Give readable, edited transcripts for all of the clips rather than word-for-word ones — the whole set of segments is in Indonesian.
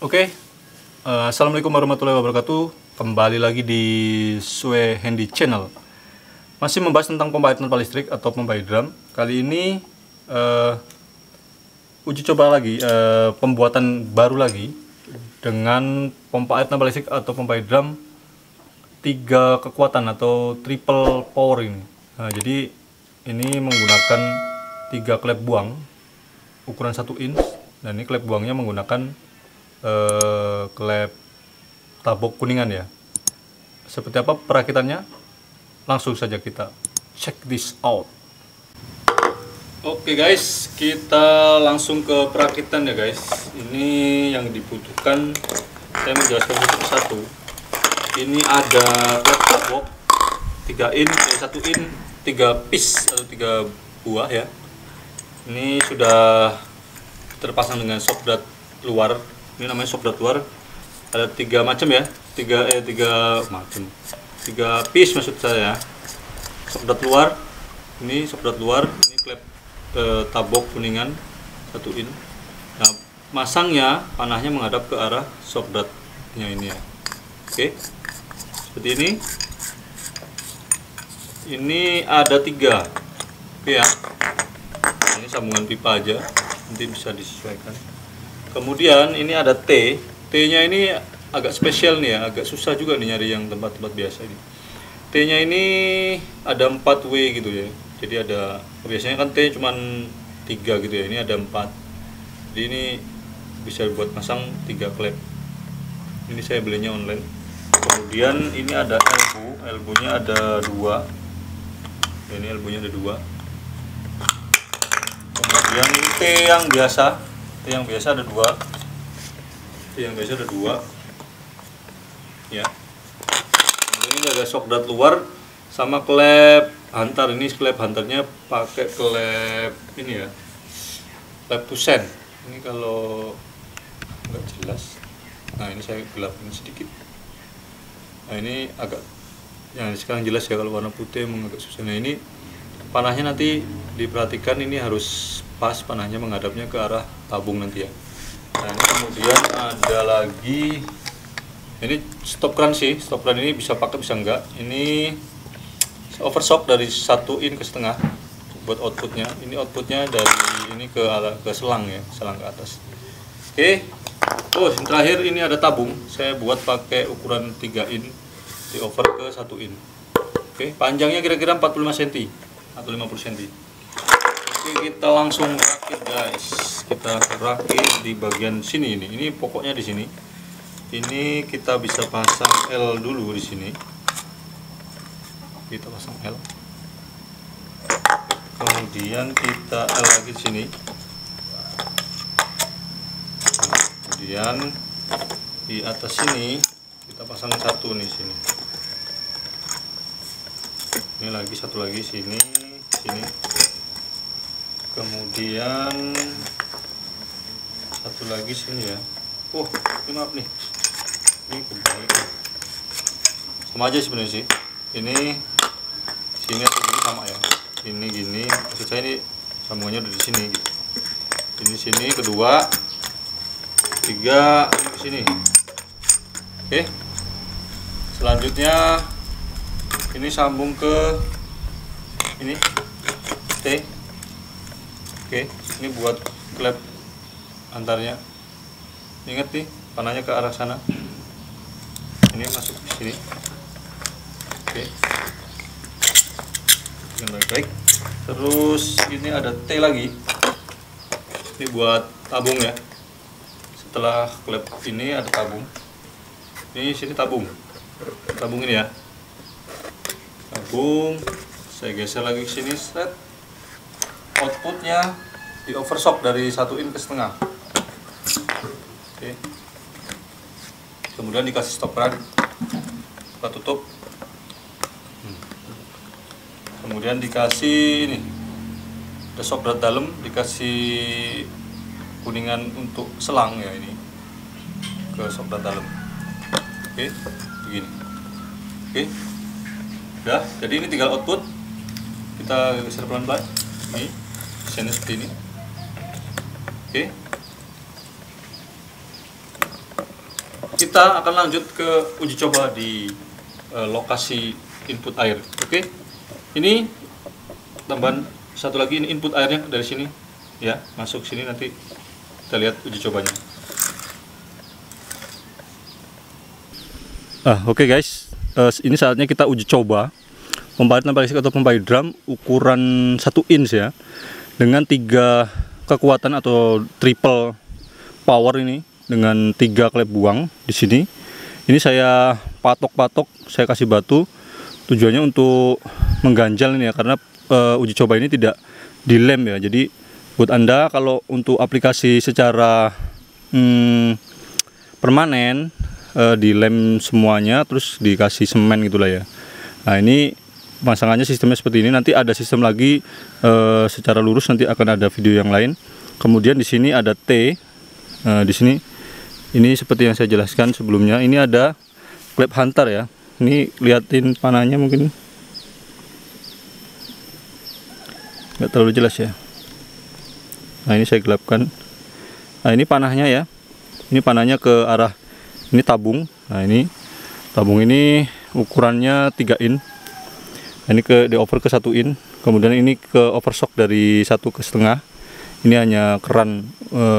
Oke, Assalamualaikum warahmatullahi wabarakatuh. Kembali lagi di Sue Handy Channel. Masih membahas tentang pompa air tanpa listrik atau pompa hidram. Kali ini uji coba lagi, pembuatan baru lagi dengan pompa air tanpa listrik atau pompa hidram 3 kekuatan atau triple power ini. Nah, jadi ini menggunakan 3 klep buang ukuran 1 inch, dan ini klep buangnya menggunakan klep tabok kuningan ya. Seperti apa perakitannya? Langsung saja kita check this out. Oke guys, kita langsung ke perakitan ya guys. Ini yang dibutuhkan, saya menjelaskan satu-satu. Ini ada klep tabok 3 in, 1 in, 3 piece atau 3 buah ya. Ini sudah terpasang dengan sokdat luar. Ini namanya sokdat luar. Ada 3 macam ya, 3 piece maksud saya. Sokdat luar, ini sokdat luar, ini klep tabok kuningan 1 in. Nah, masangnya panahnya menghadap ke arah sokdatnya ini ya. Oke, seperti ini. Ini ada 3. Oke ya. Ini sambungan pipa aja, nanti bisa disesuaikan. Kemudian ini ada T-nya ini agak spesial nih ya, agak susah juga nih nyari yang tempat-tempat biasa ini. T-nya ini ada 4W gitu ya. Jadi ada, biasanya kan T cuman 3 gitu ya, ini ada 4. Jadi ini bisa buat pasang 3 klep. Ini saya belinya online. Kemudian ini ada elbow-nya ada 2. Ini elbow-nya ada 2. Kemudian ini T yang biasa. Yang biasa ada 2. Yang biasa ada 2 ya. Kemudian ini ada sokdat luar sama klep hantar. Ini klep hantarnya pakai klep ini ya, klep pusen. Ini kalau nggak jelas, nah ini saya gelapin sedikit. Nah ini agak, yang sekarang jelas ya, kalau warna putih emang agak susah. Nah ini panahnya nanti diperhatikan, ini harus pas panahnya menghadapnya ke arah tabung nanti ya. Nah ini kemudian ada lagi, ini stop kran sih, stop kran ini bisa pakai bisa enggak. Ini overshock dari 1 in ke setengah buat outputnya. Ini outputnya dari ini ke selang ya, selang ke atas. Oke. Oh, yang terakhir ini ada tabung. Saya buat pakai ukuran 3 in di over ke 1 in. Oke, panjangnya kira-kira 45 cm atau 50 cm. Oke, kita langsung rakit guys. Kita rakit di bagian sini ini. Ini pokoknya di sini. Ini kita bisa pasang L dulu di sini. Kita pasang L. Kemudian kita L lagi di sini. Kemudian di atas sini kita pasang 1 nih sini. Ini lagi 1 lagi sini, sini. Kemudian 1 lagi sini ya. Oh, ini maaf nih. Ini kebalik. Sama aja sebenarnya sih. Ini sini atau gini sama ya. Ini gini. Maksud saya ini sambungannya udah di sini. Gitu. Ini sini kedua, 3 ini ke sini. Oke. Selanjutnya ini sambung ke ini T. Oke, ini buat klep antarnya. Ingat nih, panahnya ke arah sana. Ini masuk di sini. Oke. Yang baik-baik. Terus ini ada T lagi. Ini buat tabung ya. Setelah klep ini ada tabung. Ini sini tabung. Tabung ini ya. Tabung. Saya geser lagi ke sini, set. Outputnya di overshock dari 1 in ke setengah. Oke. Kemudian dikasih stop kran, kita tutup. Kemudian dikasih ini, ada sokdat dalam, dikasih kuningan untuk selang ya, ini ke sokdat dalam. Oke, begini. Oke, udah. Jadi ini tinggal output. Kita geser pelan-pelan. Ini desainnya seperti ini. Oke. kita akan lanjut ke uji coba di lokasi input air. Oke, ini tambahan satu lagi, ini input airnya dari sini ya, masuk sini, nanti kita lihat uji cobanya. Oke guys, ini saatnya kita uji coba pompa air tanpa listrik atau pompa hidram ukuran 1 inch ya, dengan 3 kekuatan atau triple power ini, dengan 3 klep buang di sini. Ini saya patok-patok, saya kasih batu, tujuannya untuk mengganjal ini ya, karena uji coba ini tidak dilem ya. Jadi buat Anda kalau untuk aplikasi secara permanen, dilem semuanya terus dikasih semen gitulah ya. Nah, ini pemasangannya sistemnya seperti ini. Nanti ada sistem lagi secara lurus, nanti akan ada video yang lain. Kemudian di sini ada T, di sini ini seperti yang saya jelaskan sebelumnya. Ini ada klep hunter ya. Ini liatin panahnya, mungkin nggak terlalu jelas ya. Nah, ini saya gelapkan. Nah, ini panahnya ya. Ini panahnya ke arah ini tabung. Nah, ini tabung ini ukurannya 3 in. Nah, ini di over ke 1 in. Kemudian ini ke overshock dari 1,5. Ini hanya keran,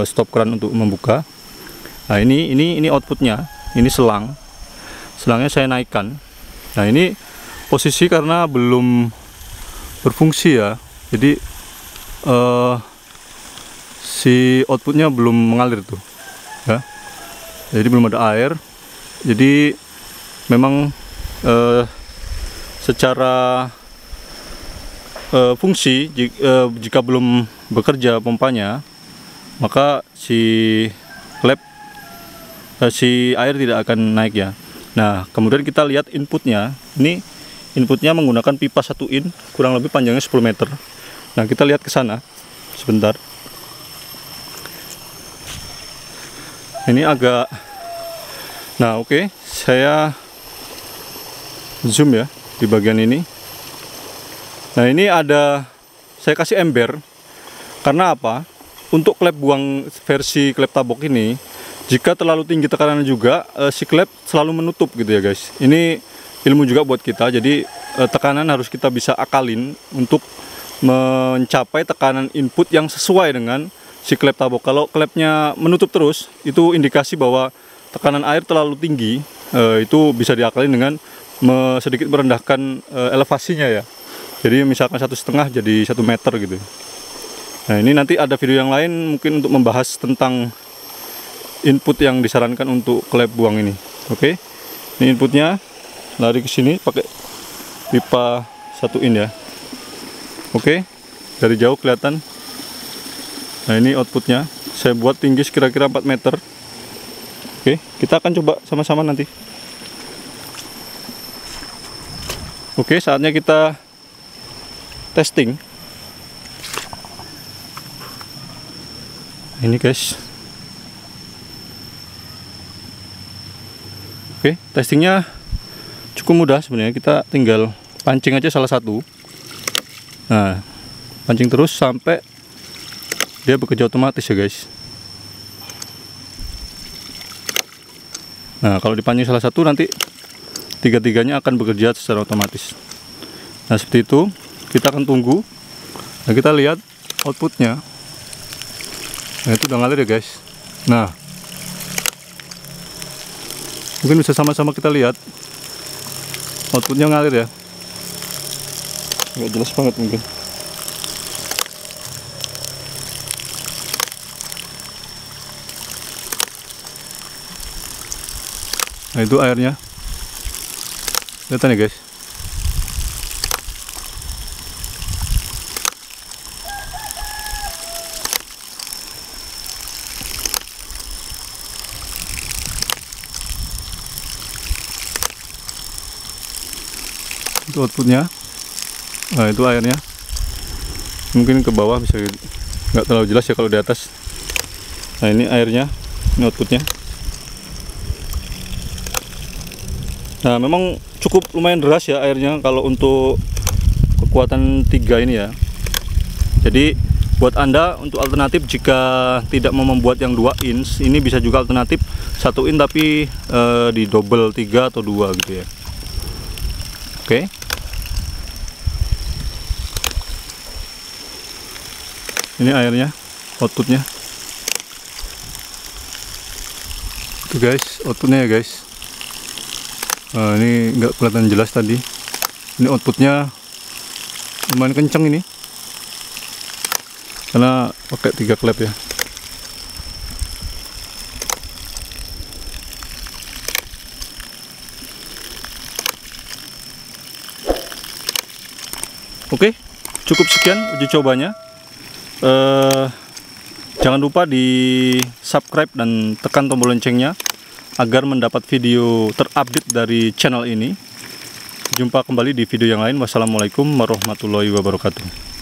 stop keran untuk membuka. Nah, ini outputnya. Ini selangnya saya naikkan. Nah, ini posisi karena belum berfungsi ya, jadi si outputnya belum mengalir tuh ya. Jadi belum ada air. Jadi memang secara fungsi jika belum bekerja pompanya, maka si air tidak akan naik ya. Nah, kemudian kita lihat inputnya. Ini inputnya menggunakan pipa 1 in, kurang lebih panjangnya 10 meter. Nah, kita lihat ke sana sebentar. Ini agak, nah oke, saya zoom ya di bagian ini. Nah, ini ada, saya kasih ember karena apa? Untuk klep buang versi klep tabok ini, jika terlalu tinggi tekanannya juga, si klep selalu menutup gitu ya guys. Ini ilmu juga buat kita. Jadi tekanan harus kita bisa akalin untuk mencapai tekanan input yang sesuai dengan si klep tabok. Kalau klepnya menutup terus, itu indikasi bahwa tekanan air terlalu tinggi. Itu bisa diakalin dengan sedikit merendahkan elevasinya ya. Jadi misalkan 1,5 jadi 1 meter gitu. Nah, ini nanti ada video yang lain mungkin untuk membahas tentang input yang disarankan untuk klep buang ini. Oke, ini inputnya, lari ke sini pakai pipa 1 in ya. Oke, dari jauh kelihatan. Nah, ini outputnya saya buat tinggi kira-kira 4 meter. Oke, kita akan coba sama-sama nanti. Oke, saatnya kita testing. Ini guys. Oke, testingnya cukup mudah sebenarnya. Kita tinggal pancing aja salah satu. Nah, pancing terus sampai dia bekerja otomatis ya guys. Nah, kalau dipancing salah satu, nanti tiga-tiganya akan bekerja secara otomatis. Nah, seperti itu. Kita akan tunggu. Nah, kita lihat outputnya. Nah, itu udah ngalir ya guys. Nah, mungkin bisa sama-sama kita lihat outputnya ngalir ya. Nggak jelas banget mungkin. Nah, itu airnya. Kelihatan ya guys. Itu outputnya. Nah, itu airnya. Mungkin ke bawah bisa nggak terlalu jelas ya kalau di atas. Nah, ini airnya, ini outputnya. Nah, memang cukup lumayan deras ya airnya kalau untuk kekuatan 3 ini ya. Jadi Buat Anda untuk alternatif jika tidak mau membuat yang 2 inch, ini bisa juga alternatif 1 inch tapi di double 3 atau 2 gitu ya. Oke. Ini airnya, outputnya. Itu guys, outputnya ya guys. Ini nggak kelihatan jelas tadi. Ini outputnya lumayan kenceng ini, karena pakai 3 klep ya. Oke, cukup sekian uji cobanya. Jangan lupa di subscribe dan tekan tombol loncengnya agar mendapat video terupdate dari channel ini. Jumpa kembali di video yang lain. Wassalamualaikum warahmatullahi wabarakatuh.